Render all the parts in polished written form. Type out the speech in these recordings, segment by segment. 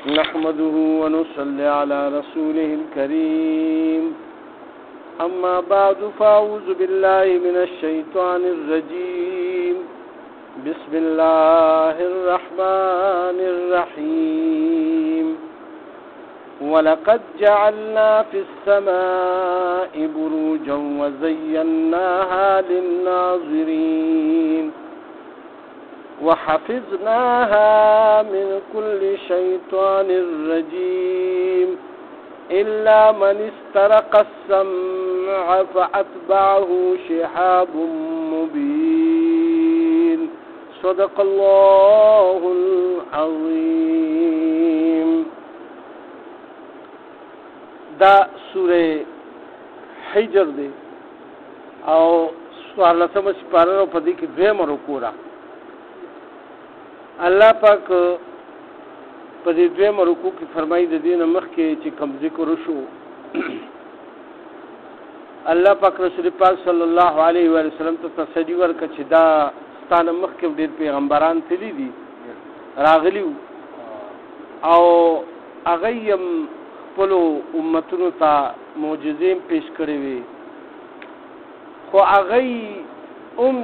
نحمده ونصلي على رسوله الكريم أما بعد فأعوذ بالله من الشيطان الرجيم بسم الله الرحمن الرحيم ولقد جعلنا في السماء بروجا وزيناها للناظرين وحفظناها من كل شيطان رجيم إلا من استرق السمع فأتبعه شهاب مبين صدق الله العظيم. دا سورة حجر دے او سوال لسم سپارن و پدی کی دویم رکو را اللہ پاک پدی دویم رکو کی فرمائی دین مخ کے چی کم ذکر شو اللہ پاک رسول پاک صلی اللہ علیہ وآلہ وسلم تا تسلی ورکا چی دا ستان مخ کے دیر پیغمبران تلی دی راغلیو او اغیم پلو امتونو تا معجزیم پیش کرے وی خو اغی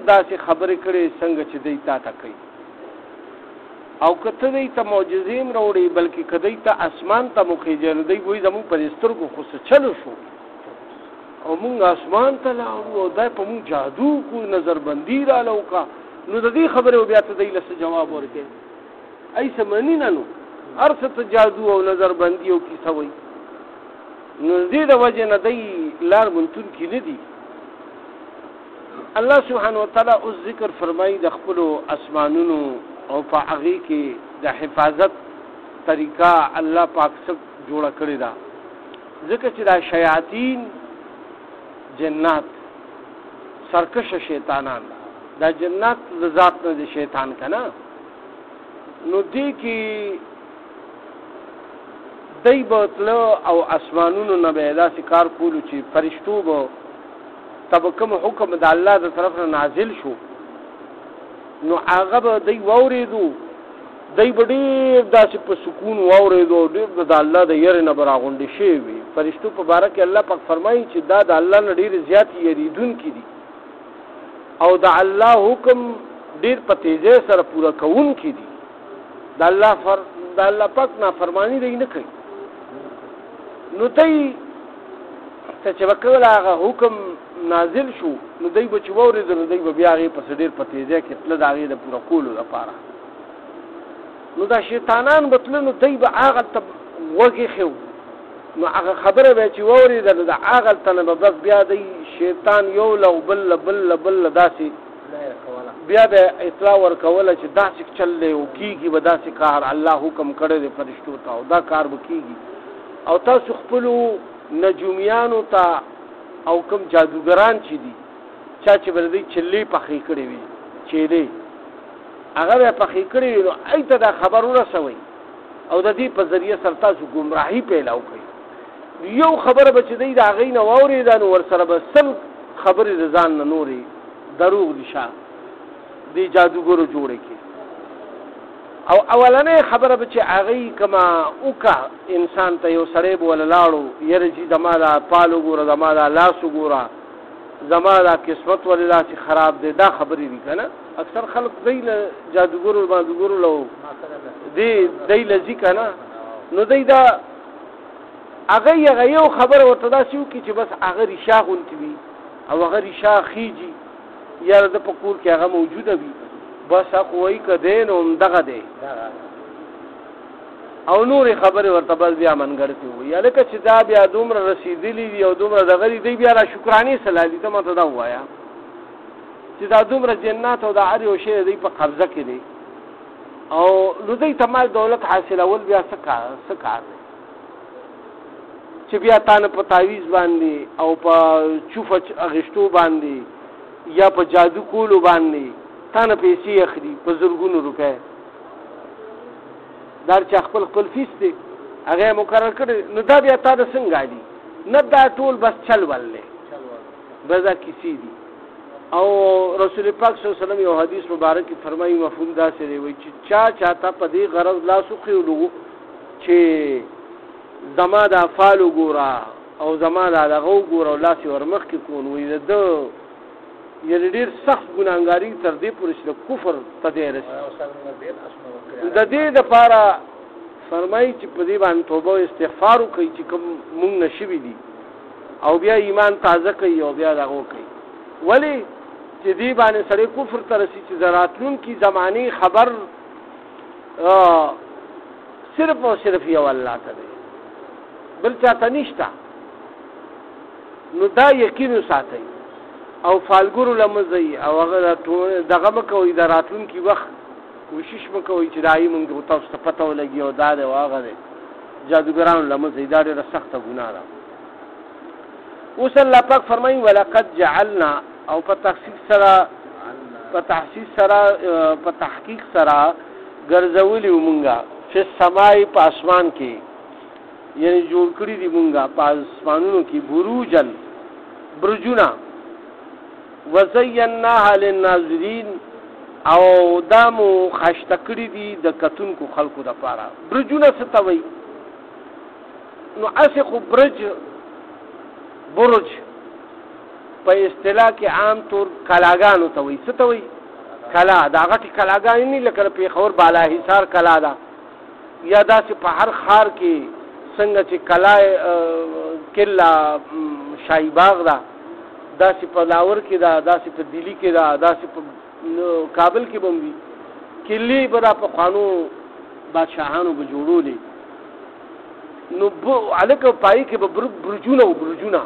دا سی خبر کرے سنگ چی دیتا تا کئی او کته دی ته معجزیم روړي بلکې کدی ته اسمان ته مخېجل دی وای زمون پر سترګو خو څه چلو شو او مونږ اسمان ته لاړو او دای په مونږ جادو کو نظر بندي را لوکا نو د دې خبره بیا ته دی لسه جواب ورکې ایسه منی نه نو ارث جادو او نظر بندي او کی سوي نو دې د وجه نه دی لار مونتون کی نه دی. الله سبحانه وتعالى او ذکر فرمایي د خپل اسمانونو او په هغه کې د حفاظت طریقہ الله پاک څخه جوړ کړی دا ځکه چې دا شیاطین جنات سرکش شیطانان دا جنات د ذات نه د شیطان کنا نو دې کې دای بوتل او اسمانونو نه به دا کار کولو چې فرشتو به تبکم حکم د الله د طرف نه نازل شو نو هغه به دی واورېدو دی به ډېر داسې په سکون واورېدو ډېر د الله د یېرې نه به راغونډې شوي وي. فرشتو په باره کې الله پاک فرمایي چې دا د الله نه ډېرې زیات یېرېدونکي دي او د الله حکم ډېر په تیزۍ سره پوره کوونکي دي. د الله پاک نافرماني دی نه کوي نو دی ته چې به کله هغه حکم نازل شو نو دی به چې واورېدل نو دی به بیا هغې پسې ډېر په تیزۍ کې تله د هغې د پوره کولو لپاره نو دا شیطانان به تله نو دی به هغلته غوږ ایښی نو هغه خبره به چې واورېده نو د هغلته نه به بس بیا دی شیطان یو له بل داسې بیا به اطلاع ورکوله چې داسې چل دی او کېږي به داسې کار الله حکم کړی دی فرشتو ته او دا کار به کېږي او تاسو خپلو نجومیانو ته او کوم جادوګران چې دي چا چې به دوی چلې پخې کړې وي چیلې هغه به پخې کړې وي نو هغې ته دا خبر ورسوئ او د دې په ذریعه سره تاسو ګمراهي پیلاو کړئ. یو خبره به چې دی د هغې نه واورېده نو ورسره به سل خبرې د ځان نه نورې دروغ دي شا دې جادوګرو جوړې کړي او اولنۍ خبره به چې هغې کما وکړه انسان ته یو سړی به وله لاړو یره چې زما دا پال وګوره زما دا لاس وګوره زما دا قسمت ولې داسې خراب دی دا خبرې دي که نه اکثر خلک دی له جادوګرو مادوګرو له دی له ځي که نه نو دی دا هغه یو خبره ورته داسې وکړي چې بس هغه ریشا غونتې وي او هغه ریشا خیجي یا د په کور کې هغه موجوده وي بس هغه وایي که دی نو همدغه دی او نورې خبرې ورته بس بیا منګړتې ووایي هلکه چې دا بیا دومره رسېدلي دي او دومره دغه دي دی بیا را شکرانې سلالي ته ماته دا ووایه چې دا دومره جنات او دا هر یو شی دی په قبضه کې دی او نو دی ته مال دولت حاصلول بیا څه کار دی چې بیا تا نه په تعویز باندې او په چوفه اخیستو باندې یا په جادو کولو باندې تا نه پیسې اخلي په زرګونو روپۍ دار چې خپل فیس دی هغه مقرر کړی نو دا بیا تا د څنګه دي نه دا ټول بس چل ولې بس دا کسی دي او رسول پاک صلی الله علیه وسلم یو حدیث مبارک فرمایي مفهوم دا سره وي چې چا چاته په دې غرض لا سخیولو چې زما د افعالو ګوره او زما د دغه وګوره او لاس یې ورمخکې کړو وایي د ده یعنې ډېر سخت ګناهګاري تر دې پورې چې د کفر ته دی رسي د دې دپاره فرمایي چې په دې باندې توبه او استغفار وکړئ چې کوم مونږ نه شوي دي او بیا ایمان تازه کوي او بیا دغه وکړي ولې چې دې باندې سړی کفر ته رسي چې د راتلونکي زمانې خبر صرف او صرف یو الله ته دی بل چاته نشته نو دا یقین وساتئ او فالګورو لمزئ او هغه دغه مه کوئ د راتلونکي وخت کوشش مه کوئ چې دایي مونږ تاسو ته پته ولګي او دا دی او هغه دی جادوګرانو لمزئ دا ډېره سخته ګناه ده اوس الله پاک فرمایي ولقد جعلنا او په تخصیص سره په تحقیق سره ګرځولي مونږه چې سمای په اسمان کې یعنی جوړ کړي دي مونږه په اسمانونو کې برجونه وزیناها للناظرین او دامو خشته کړي دي د کتونکو خلکو دپاره برجونه څه ته وایي نو هسې خو برج په اصطلاح کې عام طور کلاګانو ته وایي څه ته وایي کلا دا غټې کلاګانې نه لکه د پېښور بالا حصار کلا ده یا داسې په هر ښار کې څنګه چې کلا کلا شاهي باغ ده داسې په لاور کې ده داسې په دلی کې ده داسې په کابل کې به هم وي کلي به دا پخوانو بادشاهانو به جوړولې نو هلکه پایي کې به برجونه و برجونه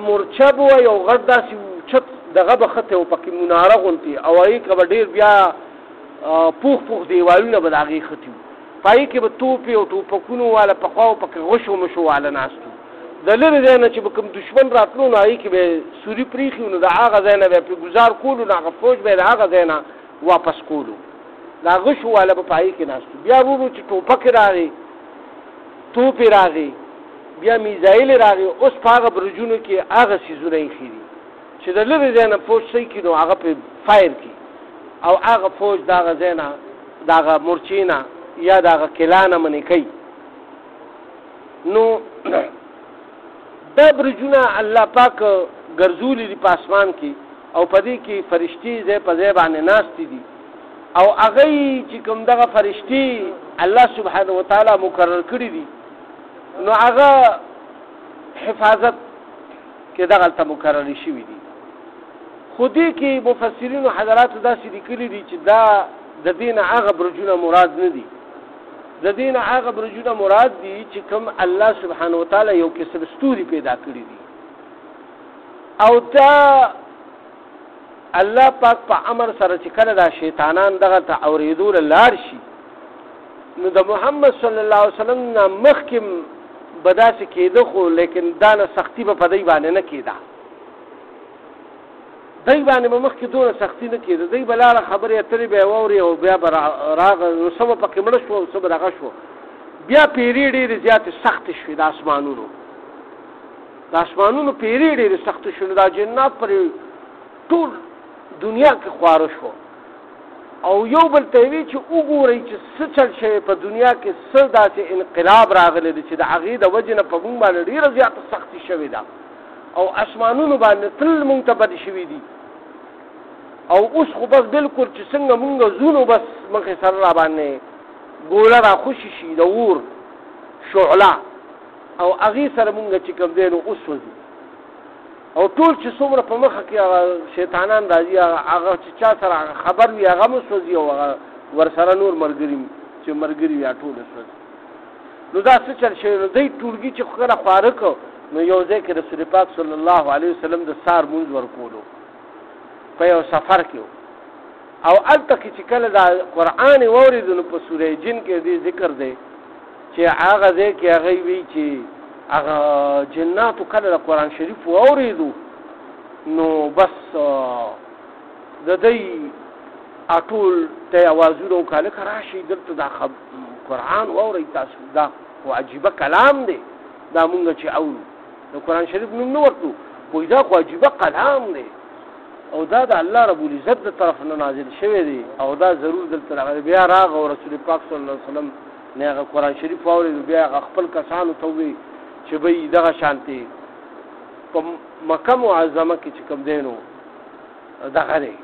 مورچه به وایي او غټ داسې چت دغه به ښه و پکې مناره غوندې او هغې که به ډېر بیا پوخ دیوالونه به د هغې ښتي وو پایي کې به توپې او ټوپکونو واله پخوا و پکې غشو مشو واله ناست وو د لرې ځای نه چې به کوم دشمن راتلو نو هغې کې به یې سوري پرېښي نو د هغه ځای نه به یې پرې ګزار کولو نو هغه فوج به یې د هغه ځای نه واپس کولو دا غشو واله به په هغې کې ناست وو بیا ورو چې ټوپکې راغې توپې راغې بیا میزایلې راغې اوس په هغه برجونو کې هغه څیزونه ایښي دي چې د لرې ځای نه فوج څه کړي نو هغه پرې فایر کړي او هغه فوج د هغه ځای نه د هغه مورچې نه یا د هغه کلا نه منې کوي نو دا برجونه الله پاک ګرځولي دي په اسمان کې او په دې کې فرشتې ځای په ځای باندې ناستې دي او هغه چې کوم دغه فرشتې الله سبحانه وتعالی مقرر کړي دي نو هغه حفاظت کې دغلته مقررې شوي دي خو دې کې مفسرینو حضراتو داسې لیکلي دي چې دا د دې نه هغه برجونه مراد نه دي د دې نه هغه برجونه مراد دي چې کوم الله سبحانه وتعالی یو قسم ستوري پیدا کړي دي او دا الله پاک په امر سره چې کله دا شیطانان دغه ته اورېدو لاړ شي نو د محمد صلی الله علیه وسلم نه مخکې به داسې کېده خو لیکن دا نه سختي به په دی باندې نه کېده دی باندې به مخکې دونه سختي نه کېده دی به لاړه خبرې اترې به یې واورې او بیا به راغه نو څه به پکې مړه شوه او څه به دغه شوه بیا پیرې ډېرې زیاتې سختې شوې د اسمانونو پیرې ډېرې سختې شوې دا جنات پرې ټول دنیا کې خواره شو او یو بل ته وی چې وګورئ چې څه چل شوی په دنیا کې څه داسې انقلاب راغلی دی چې د هغې د وجې نه په موږ باندې ډېره زیاته سختي شوې ده او اسمانونو باندې تل موږ ته بدې شوي دي او اوس خو بس بلکل چې څنګه موږ ځو نو بس مخې سره را باندې ګوله را خوشي شي د اور شعله او هغې سره موږ چې کوم دی نو اوس وځو او ټول چې څومره په مخه کې هغه شیطانان راځي هغه چې چا سره خبر وي هغه هم سوځي او هغه ورسره نور ملګري چې ملګري وي ټول سوځي نو دا څه چل شوی نو دی ټولګي چې کله خواره کړ نو یو ځای کې رسول پاک صلی الله علیه وسلم د سار مونځ ورکولو په یو سفر کې او هلته کې چې کله دا قرآن یې واورېدو نو په سوره جن کې دې ذکر دی چې هغه ځای کې هغه وی چې هغه جناتو کله د قرآن شریف واورېدو نو بس د دوی ټول ته یې اوازونه وکړه لکه راشئ دلته دا قرآن واورئ تاسو دا خو عجیبه کلام دی دا مونږ چې اورو د قرآن شریف نوم نه ورتو وایي دا خو عجیبه کلام دی او دا د الله رب العزت د طرف نه نازل شوی دی او دا ضرور دلته راغلی بیا راغه او رسول پاک صلی الله علیه وسلم نه هغه قرآن شریف واورېدو بیا هغه خپل کسانو ته ووایي چې بهی دغه شانتې په مکه معظمه کې چې کوم دی نو دغه دی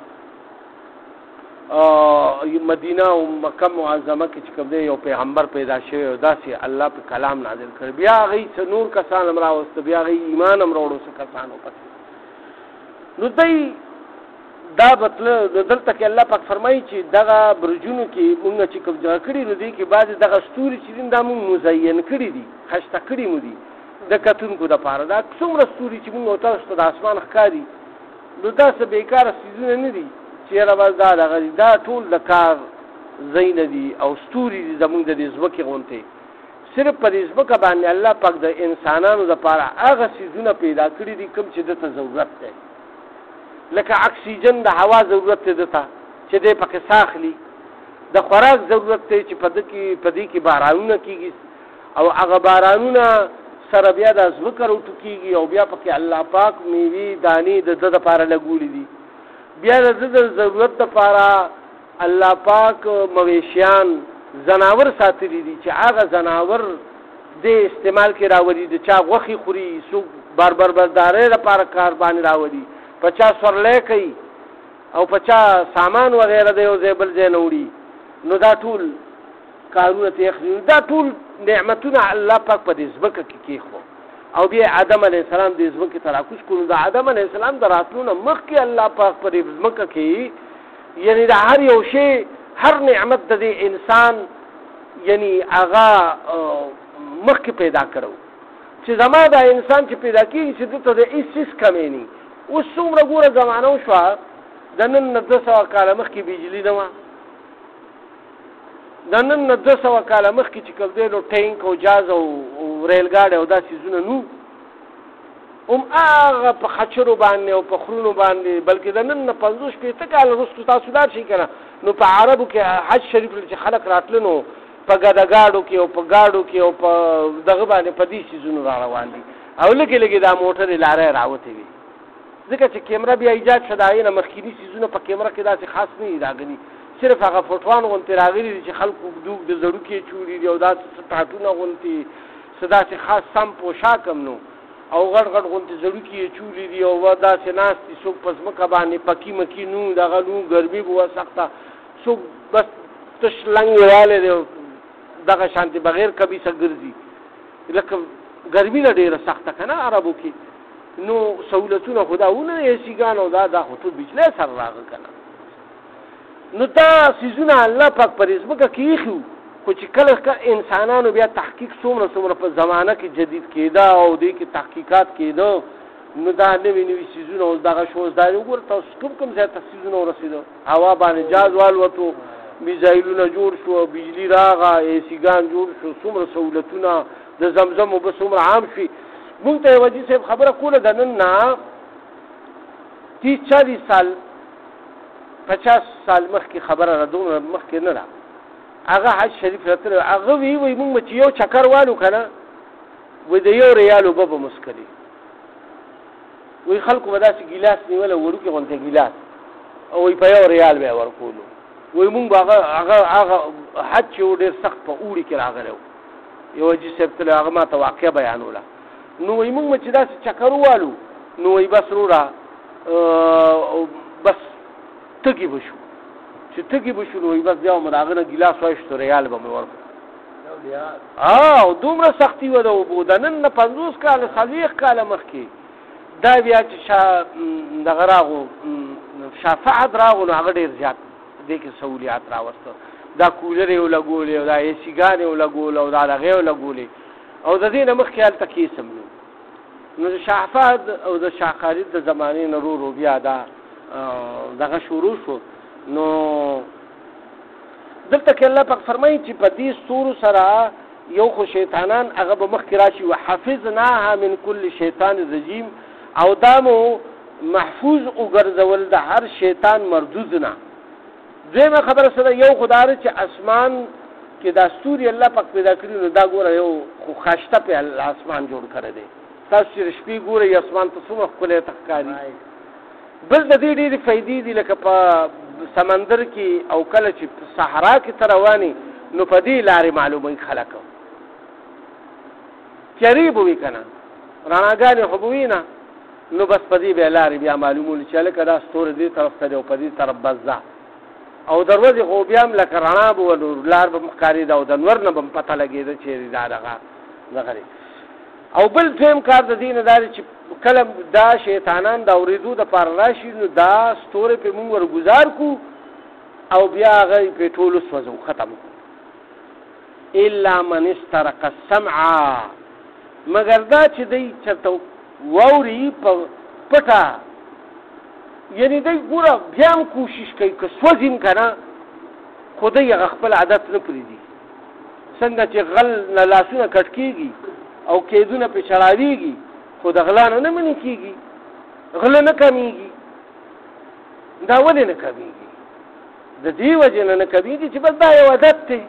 مدینه او مکه معظمه کې چې کوم دی یو پیغمبر پیدا شوی او داسې الله په کلام نازل کړ بیا هغوی څه نور کسان هم راوسته بیا هغوی ایمان هم راوړو څه کسانو پسې نو دی دا مطلب دلته کې الله پاک فرمایي چې دغه برجونو کې مونږ چې کوم جګړه کړي نو دې کې بعضې دغه ستوري چې دي دا مونږ مزین کړي دي خشته کړي مو دي د کتونکو دپاره دا څومره ستوري چې مونږ تاسو ته د اسمان ښکاري نو دا څه بېکاره څیزونه نه دي چې یاره بس دا دغه دي دا ټول د کار ځایونه دي او ستوري دي زمونږ د دې ځمکې غوندې صرف په دې ځمکه باندې الله پاک د انسانانو دپاره هغه څیزونه پیدا کړي دي کوم چې دته ضرورت دی لکه اکسیجن د هوا ضرورت دی دته چې دی پکې ساه اخلي د خوراک ضرورت دی چې په دې کې بارانونه کېږي او هغه بارانونه سره بیا د ځمکه راوټوکېږي او بیا پکې الله پاک میوې دانې د ده دپاره لګولي دي بیا د ده د ضرورت دپاره الله پاک مویشیان زناور ساتلی دي چې هغه زناور د استعمال کې راولي د چا غوښې خوري څوک بردارۍ لپاره کار باندې راولي په چا سورلی کوي او په چا سامان وغیره د یو ځای بل ځای نه وړي نو دا ټول کارونه ته اخلي دا ټول نعمتونه الله پاک په دې ځمکه کې کېښو او بیا آدم علیه السلام دې ځمکې ته راکوز کړو د آدم علیه السلام د راتلو نه مخکې الله پاک په دې ځمکه کې یعنی د هر یو شی هر نعمت د دې انسان یعنی هغه مخکې پیدا کړو چې زما دا انسان چې پیدا کېږي چې دلته د هېڅ څیز کمی نه اوس څومره ګوره زمانه وشوه د نن نه 200 کاله مخکې بجلي نه وه د نن نه 200 کاله مخکې چې کوم دی نو ټینک او جاز او ریلګاډي او دا څیزونه نو هم هغه په خچرو باندې او په خرونو باندې بلکې د نن نه 50-60 کاله وروسته تاسو لاړ شئ که نه نو په عربو کې حج شریف چې خلک راتله نو په ګاډو کې او په ګاډو کې او په دغه باندې په دې څیزونو را روان دي او لږې لږې دا موټرې لارې راوتې وي ځکه چې کیمره بیا ایجاد شو د هغې نه مخکیني څیزونه په کیمره کې داسې خاص نه دي راغلي صرف هغه فوټوان غوندې راغلي دي چې خلکو دوک د زړوکې چوري دي او داسې ټاټونه غوندې څه داسې خاص سم پوشاک هم نو او غټ غټ غوندې زړوکې یې چوري دي او داسې ناست دي څوک په ځمکه باندې پکي مکي نو دغه نو ګرمي به وه سخته څوک بس تش لنګ والی دی دغه شانتې بغیر کمیسه ګرځي لکه ګرمي نه ډېره سخته که نه عربو کې نو سهولتونه خو دا ونه دی سیګان او دا خو ټول بجلی سره راغله که نه نو دا څیزونه الله پاک په دې ځمکه کې ایښي خو چې کله انسانانو بیا تحقیق څومره په زمانه کې جدید کېده او دې کې تحقیقات کېده نو دا نوي څیزونه اوس دغه شو اوس دا وګوره تاسو کوم ځای ته څیزونه ورسېدو هوا باندې جاز والوتو میزایلونه جوړ شو بجلی راغه ایسیګان جوړ شو څومره سهولتونه د زمزم اوبه څومره عام شي مونږ ته وجي صاحب خبره کوله د نن نه 30-40 سال 50 سال مخکې خبره را دومره مخکې نه ده هغه حج شریف راتلی هغه وی مونږ چې یو چکر والو که نه وایي د 1 ریال اوبه به مسکلي وایي خلکو به داسې ګیلاس نیولی وړوکې غوندې ګیلاس او وایي په 1 ریال به یې ورکولو وایي مونږ به هغه حج چې و ډېر سخت په اوړي کې راغلی و یو حاجي صاحب تللی هغه ما ته واقعه بیانوله نو وایي مونږ چې داسې چکر ووالو نو وایي بس وروره بس تږي به شو چې تږي به شو نو وایي بس بیا مو د هغه نه ګیلاس وایشتو ریال به مې ورکړو او دومره سختي وه د اوبو د نن نه 50 کاله 40 کاله مخکې دا بیا چې دغه راغو شفاعت راغو نو هغه ډېر زیات دې کې سهولیات راوسته دا کولر یې ولګولې او دا ایسیګانې یې ولګول او دا هغې یې ولګولې او د دې نه مخکې هلته کیسم نو د شعفاد او د شاه خالد د زمانې نه ورو بیا دا دغه شروع شو نو دلته کې الله پاک فرمایي چې په دې ستورو سره یو خو شیطانان هغه به مخکې راشي وحفظناها من کل شیطان رجیم او دا مو محفوظ وګرځول د هر شیطان مردود نه دویمه خبره سره یو خدای چې اسمان کې دا ستوري الله پاک پیدا کړی نو دا ګوره یو خو خاشته په اسمان جوړ کړی دی تاسو چې شپې ګورئ اسمان ته څومره ښکلی ښکاري بل د دې ډېرې فایدې دي لکه په سمندر کې او کله چې په صحرا کې ته روانې نو په دې لارې معلوموي خلک تیارې به وي که نه رڼاګانې خو به وي نه نو بس په دې بیا لارې بیا معلومول چې هلکه دا ستوری دې طرف ته دی او په دې طرف بس ځه او د ورځې خو بیا هم لکه رڼا به وه نو لار به م ښکارېده او د نور نه به م پته لګېده چېرې دا دغه دی او بل دویم کار د دې نه دا دی چې کله دا شیطانان د اورېدو دپاره راشي نو دا ستوری پرې مونږ ورګزار کړو او بیا هغه پرې ټول وسوځو ختم کړو الا من استرق السمع مګر دا چې دی چېرته واوري په پټه یعنی دی ګوره بیا هم کوشش کوي که سوځي هم که نه خو دی هغه خپل عادت نه پرېږدي څنګه چې غل نه لاسونه کټ کېږي او کیدونه پرې چړاوېږي خو د غلا نه منې کېږي غله نه کمیږي دا ولې نه کمیږي د دې وجې نه کمیږي چې بس دا یو عادت دی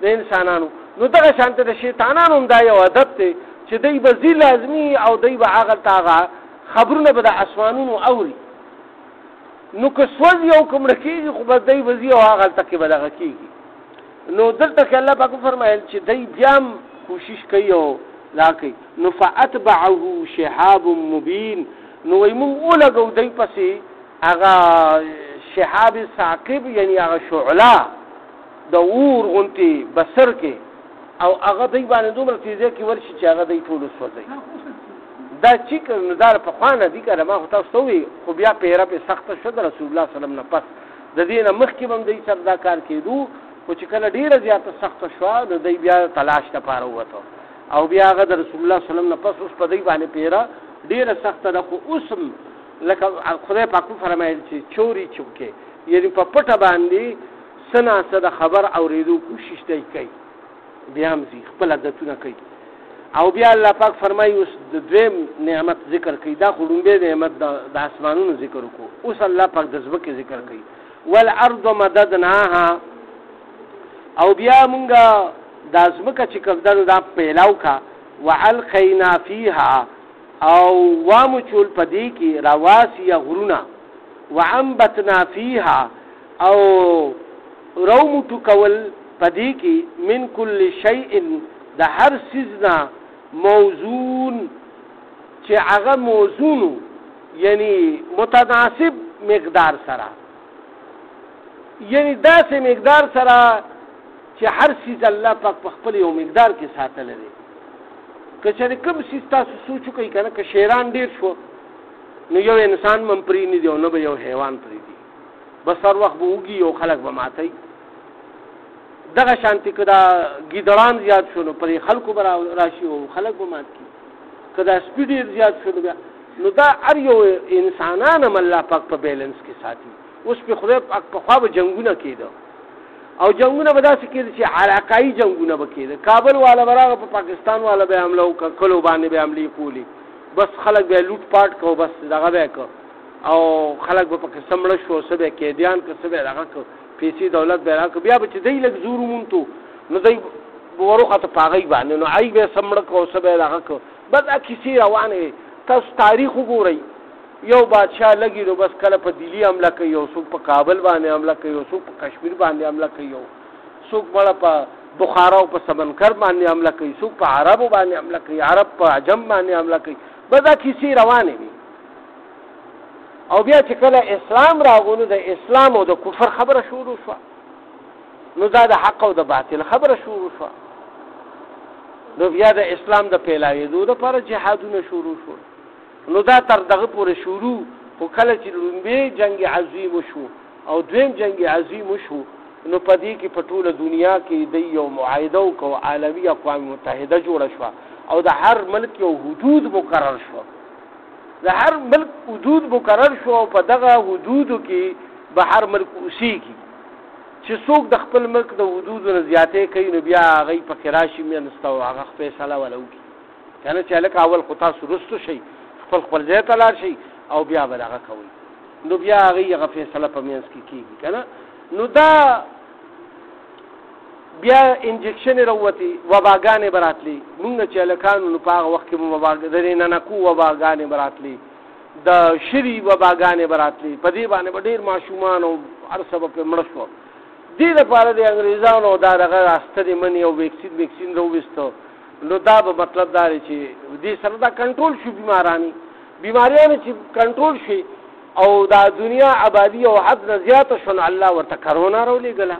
د انسانانو نو دغه شانته د شیطانانو هم دا یو عادت دی چې دی به ځي لازمي او دی به هغلته هغه خبرونه به د اسمانونو اوري نو که سوځي او که مړه کېږي خو بس دی به ځي او هغلته کې به دغه کېږي نو دلته کې الله پاک وفرمایل چې دی بیا هم کوشش کوي او لا کوي نو فاتبعه شهاب مبین نو وایي مونږ ولګو دی پسې هغه شهاب ثاقب یعنی هغه شعله د اور غونتې بسر کې او هغه دی باندې دومره تیزه کې ورشي چې هغه دی ټول وسوځي دا چې نو دا پخوا نه دي که نه ما خو تاسو ته ووایي خو بیا پیره پې سخته شوه د رسول الله وسلم نه پس د دې نه مخکې به هم دی سره دا کار کېدو خو چې کله ډېره زیاته سخته شوه نو دی بیا تلاش دپاره ووته او بیا هغه د رسول الله وسلم نه پس اوس په دی باندې پیره ډېره سخته ده خو اوس هم لکه خدای پاک وفرمایل چې چوري چوکې یعنې په پټه باندې څه ناڅه د خبر اورېدو کوشش دی کوي بیا هم ځي خپل عادتونه کوي او بیا الله پاک فرمایي اوس د دویم نعمت ذکر کوي دا خو لومبی نعمت د اسمانونو ذکر وکړو اوس الله پاک د ځمکې ذکر کوي والارض مددناها او بیا مونږه دا ځمکه چې کوم دا پیلاو کا وعلقینا فیها او وامچول په دې کې رواسي غرونه وعنبتنا فیها او رومټو کول پدې کې من کل شیء د هر سیزنا موزون چې هغه موزون یعنی متناسب مقدار سره یعنی داسې مقدار سره چې هر سیز الله پاک په خپل یو مقدار کې ساتلی دی که چېرې کوم سیز تاسو سوچ وکئ که نه که شیران ډېر شو نو یو انسان به هم پرې نه دی او نه به یو حیوان پرېږدي بس هر وخت به وږي او خلک به ماتئ دغه شانتي که دا ګیدړان زیات شو نو پرې خلکو به راشي او خلک به مات کړي که دا سپي ډېر زیات شو نو دا هر یو انسانان هم الله پاک په بیلنس کې ساتي اوس پې خدای پاک پخوا به جنګونه کېده او جنګونه به داسې کېده چې علاقایي جنګونه به کېده کابل والا به راغه په پاکستان والا به حمله وکړه کلو باندې به حملې کولې بس خلک به لوټ پاټ کو بس دغه به کو او خلک به پکې سمړه شو څه به قیدیان که څه به دغه کو پیسې دولت به راکړه بیا به چې دی لږ زور ومونتو نو دی وروخته په هغې باندې نو هغې به یې سمړه کو څه به یې دغه کو بس دا کیسې روانې تاسو تاریخ وګورئ یو بادشاه لګي نو بس کله په دلی حمله کوي یو څوک په کابل باندې حمله کوي یو څوک په کشمیر باندې حمله کوي یو څوک مړه په بخارا او په سمنکر باندې حمله کوي څوک په عربو باندې حمله کوي عرب په عجم باندې حمله کوي بس دا کیسې روانې وي او بیا چې کله اسلام راغو نو د اسلام او د کفر خبره شروع شوه نو دا د حق او د باطل خبره شروع شوه نو بیا د اسلام د پیلاوېدو دپاره جهادونه شروع شول نو دا تر دغه پورې شروع خو کله چې لومبی جنگ عظیم وشو او دویم جنگ عظیم وشو نو په دې کې په ټوله دنیا کې د یو معاهده وکړو عالمي اقوام متحده جوړه شوه او د هر ملک یو حدود مقرر شوه د هر ملک حدود مقرر شو او په دغه حدودو کې به هر ملک اوسېږي چې څوک د خپل ملک د حدودو نه زیاتې کوي نو بیا هغې پکې راشي میانسته او هغه فیصله وله وکړي که نه چې هلکه اول خو تاسو رستو شئ خپل ځای ته لاړ شئ او بیا به دغه کوئ نو بیا هغې هغه فیصله په منځ کې کېږي که نه نو دا بیا انجکشنې راووتې وباګانې به راتلې مونږ چې هلکانو نو په هغه وخت کې د ننکو وباګانې به راتلې د شري وباګانې به راتلې په دې باندې به ډېر ماشومان او هر څه به پرې مړه شوه دې لپاره د انګریزانو دا دغه راستنې منې او ویکسین راوویستو نو دا به مطلب دا دی چې دې سره دا کنټرول شو بیماریانې چې کنټرول شي او دا دنیا آبادی او حد نه زیاته شو نو الله ورته کرونا راولېږله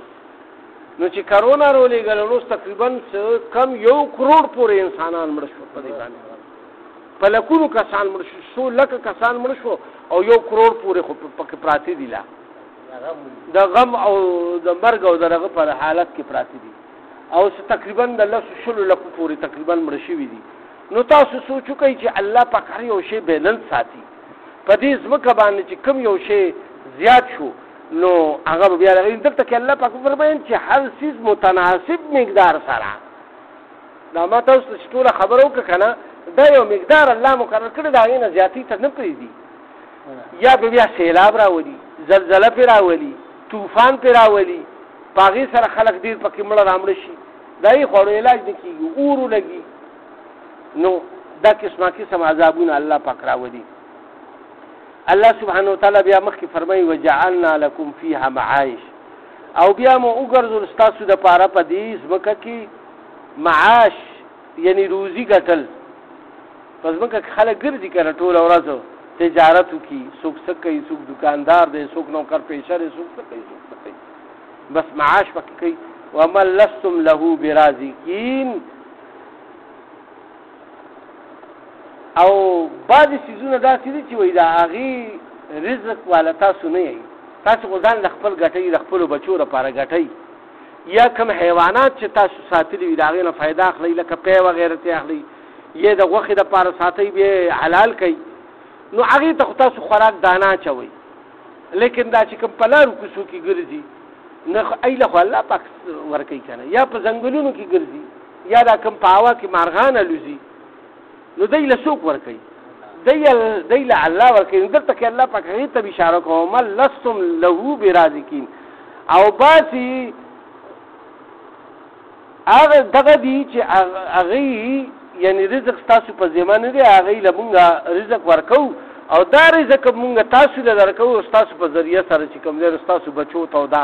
نو چې کرونا راولېږله نو تقریبا کم 1 کروڑ پورې انسانان مړه شو په دې باندې په لکونو کسان مړه شو 100 لکه کسان مړه شو او 1 کروڑ پورې خو پکې پراته دي لا د غم او د مرګ او دغه په حالت کې پراته دي او تقریبا د 100 لکو پورې تقریبا مړه شوي دي نو تاسو سوچو کوي چې الله پاک هر یو شی بیلنس ساتي په دې ځمکه باندې چې کم یو شی زیات شو نو هغه بیا راغلی دلته کې الله پاک فرمایي چې هر څیز متناسب مقدار سره دا ما تاسو ته ټول خبرو کنه دا یو مقدار الله مقرر کړی دا نه زیاتی ته نه پریدي یا بیا سیلاب راولي زلزلہ پی راولي طوفان پی راولي پاغي سره خلق ډیر پکې مړه رامړ شي دای خورو علاج نکېږي اورو لګي نو دا قسم عذابونه الله پاک راولي الله سبحانه وتعالى بیا مخکې فرمایي وجعلنا لكم فيها معايش او بیا مو وګرځول تاسو د پاره په دې ځمکه کې معاش یعنی روزي ګټل پس مکه خلک ګرځي کنه ټول ورځ تجارت کی څوک څه کوي څوک دکاندار دی څوک نوکر پیشه دی څوک څه کوي بس معاش پکې کوي وما لستم له برازقین او بعض سيزونه داسې دي چې وای دا هغه رزق والا تاسو نه یې تاسو غوډان د خپل ګټي د خپل بچو لپاره ګټي یا کوم حیوانات چې تاسو ساتلي وي دا غي نه फायदा اخلي لکه پي وغیرہ ته اخلي یې د غوخه د لپاره ساتي به حلال کوي نو هغه ته تاسو خوراک دانا چوي لیکن دا چې کوم پلارو کوسو کې ګرځي نه ایله خو الله پاک ور کوي کنه یا په ځنګلونو کې ګرځي یا دا کوم پاوا کې مارغان الوزي نو دای له څوک ور کوي دای له الله ور کوي دلته کې الله پاک هغه ته اشاره کوم لستم له برازقین او باسی هغه دغه دی چې هغه یعنی رزق تاسو په زمانه دی هغه لمونږه رزق ورکو او دا رزق مونږه تاسو له درکو او تاسو په ذریعہ سره چې کوم دی تاسو بچو ته دا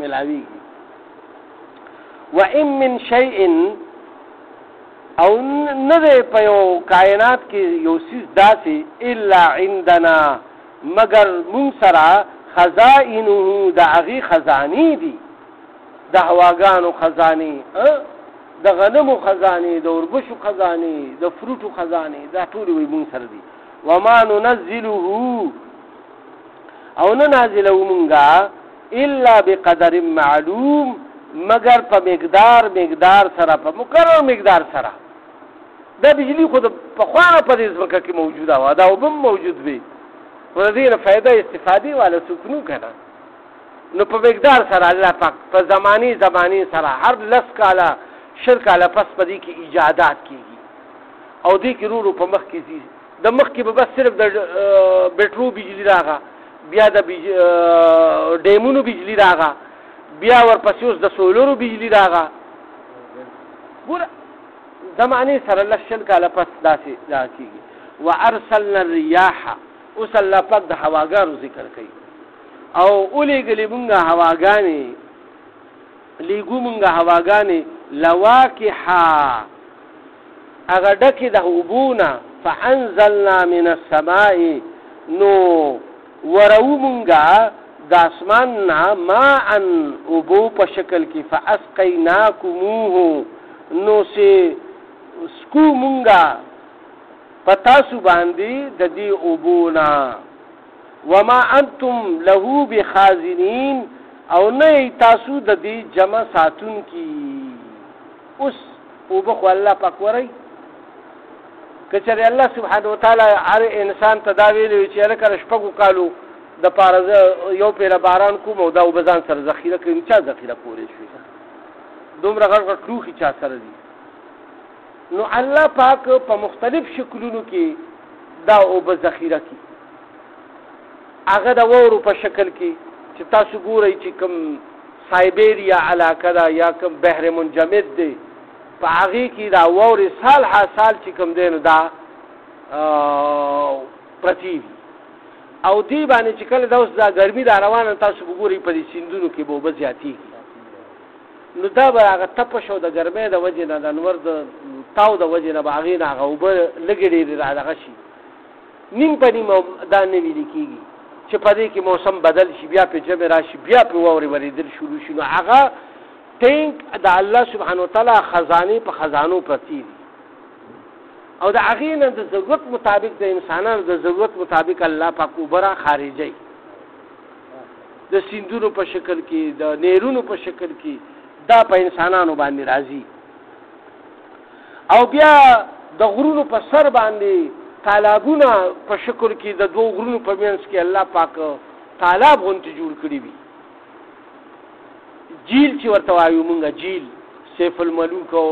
ملاوي و ان من شيء او نه په یو کائنات کې یو څه داسې الا عندنا مگر مون سره خزائنه د هغه خزاني دي د هواګانو خزاني د غنمو خزاني د اوربشو خزاني د فروټو خزاني دا ټول وي مون سره دي وما ننزله او نه نازلو مونږه الا بقدر معلوم مگر په مقدار سره په مقرر مقدار سره دا بجلی خود په خوانه په دې ځمکه کې موجوده و دا وبم موجود وي ولدي نه فائدہ استفادي والا سکونو کنه نو په مقدار سره الله پاک په زماني سره هر لس کاله شل کاله پس پدې کې ایجادات کیږي او دې کې رورو په مخ کې دي د مخ کې به بس صرف د بیټرو بجلی راغا بیا د ډیمونو بجلی راغا بیا ورپسې اوس د سولرو بجلی راغا ګور زمانه سره لشل کاله پس داسې دا کیږي وارسلنا الرياح اوس الله پاک د هواګانو ذکر کوي او اولې ګلې مونږه هواګانې لواکحا اگر ډکې د اوبونه فانزلنا من السماء نو ورو مونږه د اسمان نه ماء اوبو په شکل کې فاسقیناکموه نو سي سکو مونږه پتاسو باندې د دې اوبونا وما انتم له بخازنین او نه تاسو د دې جمع ساتون کی اوس وبخو الله پاک ورای کچره الله سبحانه وتعالى هر انسان تداویل چې لکه شپږو کالو د پاره یو پیر باران کوم او دا وبزان سره ذخیره کوي چا ذخیره کولې شي دومره غړ ټوخي چا سره دي نو الله پاک په مختلف شکلونو کې دا او به ذخیره کی هغه د وورو په شکل کې چې تاسو ګورئ چې کوم سایبیریا علاقه دا یا کوم بحر منجمد دی په هغه کې دا ووري سال چې کوم دی نو دا پرتی او دی باندې چې کله دا اوس دا ګرمي دا روانه تاسو وګورئ په دې سیندونو کې به زیاتی نو دا به هغه تپش او د ګرمۍ د وجې نه د انور د تاو د وجې نه به هغې نه هغه اوبه لږې ډېرې را دغه شي نیم په نیم دا نه ویلې کېږي چې په دې کې موسم بدل شي بیا پې ژمی را شي بیا پې واورې ورېدل شروع شي نو هغه ټینک د الله سبحانه وتعالی خزانې په خزانو پرتې دي او د هغې نه د ضرورت مطابق د انسانانو د ضرورت مطابق الله پاک اوبه را خارجوي د سیندونو په شکل کې د نهرونو په شکل کې دا په انسانانو باندې راځي او بیا د غرونو په سر باندې تالابونه په شکل کې د دوه غرونو په منځ کې الله پاک تالاب غونډې جوړ کړي وي جیل چې ورته وایو مونږه جیل سیف الملوک او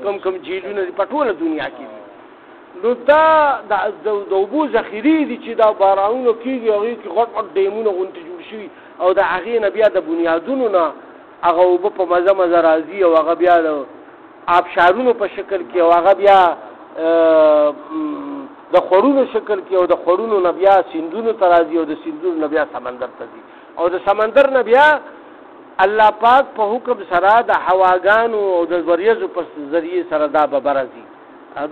کم کم جیلونه په ټوله دنیا کې دي نو دا د اوبو ذخیرې دي چې دا بارانونه کېږي هغې کې غټ غټ ډیمونه غونډې جوړ شوي او د هغې نه بیا د بنیادونو نه هغه اوبه په مزه مزه راځي او هغه بیا د آبشارونو په شکل کې او هغه بیا د خوړونو شکل کې او د خوړونو نه بیا سیندونو ته راځي او د سیندونو نه بیا سمندر ته ځي او د سمندر نه بیا الله پاک په حکم سره د هواګانو او د وریځو په ذریعې سره دا به راځي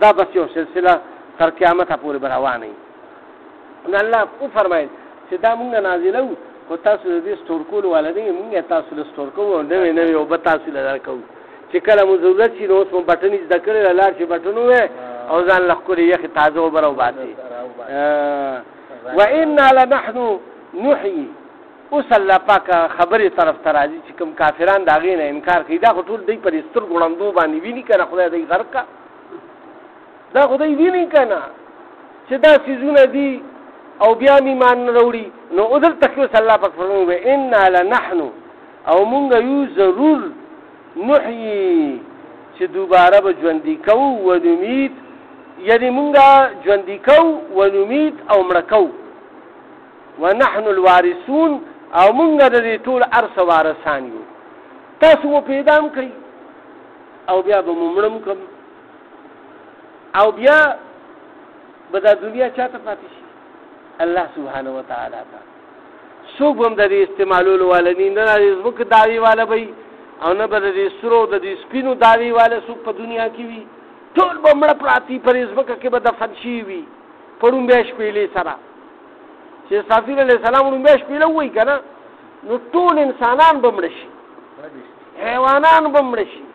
دا بس یو سلسله تر قیامته پورې به روانه وي نو الله وفرمایل چې دا مونږ نازلو خو تاسو د دې سټور کولو والا دی مونږ تاسو له سټور کوو نوې نوې اوبه تاسو له درکوو چې کله مو ضرورت شي نو اوس مو بټنې زده کړې لاړ شي بټن ووایې او ځان له ښکلې یخې تازه اوبه راوباسي وإنا لنحن نحيي اوس الله پاک خبرې طرف ته راځي چې کوم کافران د هغې نه انکار کوي دا خو ټول دوی پر سترګو ړندو باندې ویني که نه خدای دوی غرق کا دا خو دوی ویني که نه چې دا څیزونه دي او بیا هم ایمان نه راوړي نو دلته کې اوس الله پاک فرموي وإنا لنحن او مونږ یو ضرور نحیي چې دوباره به ژوندي کوو ونمیت یعنې مونږ ژوندي کوو ونمیت او مړه کوو ونحن الوارثون او مونږ د دې ټول هر څه وارثان یو تاسو مو پیدا هم کوئ او بیا به مو مړه هم کړم او بیا به دا دنیا چا ته پاتې شي الله سبحانه وتعالی ته څوک به هم د دې استعمالولو والا نه نه د ځمکې دعوې والا به او نه به د دې سرو د دې سپینو دعوې والا څوک په دنیا کې وي ټول به مړه پراتی پر ځمکه کې به دفن شوي وي په ړومبۍ شپېلې سره چې اسرافیل علیه السلام ړومبۍ شپېله ووایي که نه نو ټول انسانان به مړه شي حیوانان به مړه شي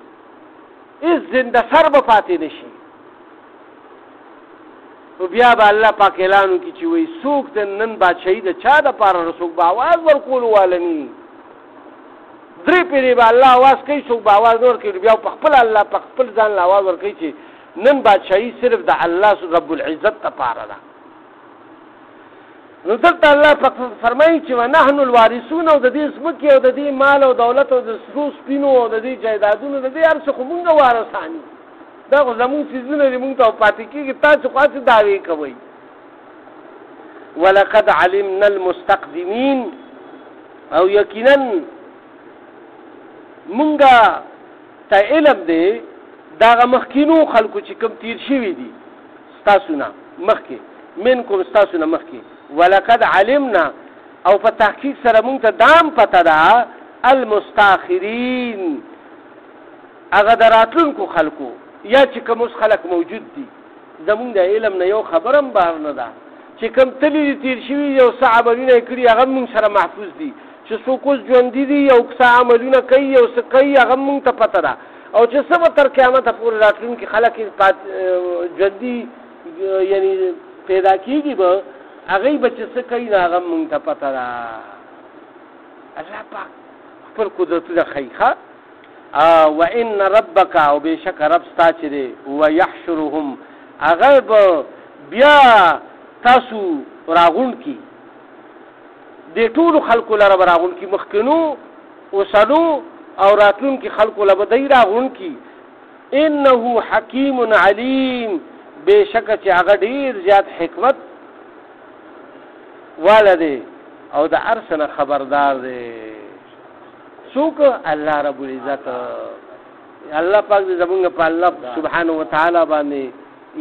هېڅ زنده سر به پاتې نه شي نو بیا به الله پاک اعلان وکړي چې وایي څوک د نن بادشاهي د چا دپاره نه څوک به اواز ورکولو واله نه وي درې پېرې به الله اواز کوي څوک به اواز نه ورکوي بیا په خپله الله په خپل ځان له اواز ورکوي چې نن بادشاهي صرف د الله رب العزت دپاره ده نو دلته الله پاک فرمایي چې ونحن الوارثون او د دې ځمکې او د دې مال او دولت او د سرو سپینو او د دې جایدادونو د دې هر څه خو مونږ وارثان یو دا خو زمونږ څیزونه دي مونږ ته پاتې کېږي تاسو خو هسې دعوې کوئ ولقد علمنا المستقدمین او یقینا مونږه ته علم دی د هغه مخکینو خلکو چې کوم تیر شوي دي ستاسو نه مخکې منکم ستاسو نه مخکې ولقد علمنا او په تحقیق سره مونږ ته دام پته ده المستاخرین هغه د راتلونکو خلکو یا چې کوم اوس خلک موجود دي زمونږ د علم نه یو خبره هم بهر نه ده چې کوم تللي دي تیر شوي یو څه عملونه یې کړي هغه مونږ سره محفوظ دي چې څوک اوس ژوندي دي یو څه عملونه کوي یو څه کوي هغه مونږ ته پته ده او چې څه به تر قیامته پورې راتلونکي خلک ژوندي یعنې پیدا کېږي به هغوی به چې څه کوي نو هغه مونږ ته پته ده الله پاک خپل قدرتونه ښیي ښه وان ربک او بېشکه رب ستا چې دی ویحشرهم هغه به بیا تاسو راغونډ کړي دې ټولو خلکو لره به راغونډ کړي مخکینو اوسنو او راتلونکي خلکو له به دی راغونډ کړي انه حکیم علیم بېشکه چې هغه ډېر زیات حکمت والا دی او د هر څه نه خبردار دی څوک الله رب العزت الله پاک دې زمونږ په الله سبحانه وتعالی باندې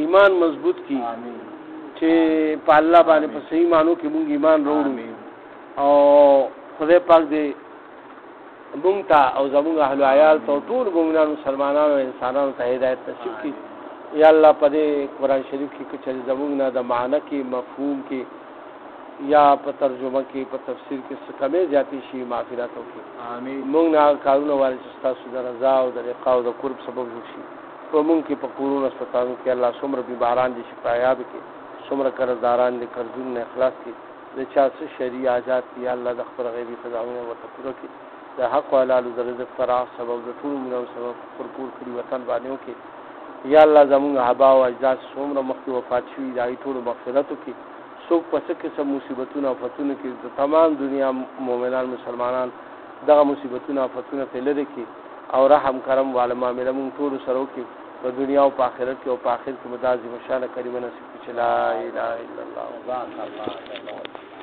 ایمان مضبوط کړي چې په الله باندې په صحیح معنو کې مونږ ایمان راوړو او خدای پاک دې مونږ ته او زمونږ اهل عیال ته ټول مؤمنانو مسلمانانو انسانانو ته هدایت نصیب کړي یا الله په دې قرآن شریف کې چې زمونږ نه د معنی کې مفهوم کې یا په ترجمه کې په تفسیر کې څه کمې زیاتې شي مغفرت وکړي آمین مونږ نه کارونه واري چې تاسو د رضا او د لقا او د قرب سبب وشي په مونږ کې په کورونو هسپتالونو کې الله څومره بیماران دي شفایاب کې څومره قرضداران دي قرضونه اخلاص کې د چا څه شرعي حاجات دي یا الله د خپل غیبي خزانه ورته پوره کړي د حق او حلال د رزق فراغ سبب د ټول مونږ سبب پرپور کړي وطن باندې وکړي یا الله زمونږ آبا او اجداد څومره مخکې وفات شوي د هغوی ټولو مغفرت وکړي څوک په څه قسم مصیبتونه آفتونه کې د تمام دنیا مؤمنان مسلمانان دغه مصیبتونه آفتونه پرې لرې کړي او رحم کرم والا معامله مونږ ټولو سره وکړي په دنیا او په آخرت کې او په آخر کې مو دا عظیم شانه کریمه نصیب کړي چې لا اله الا الله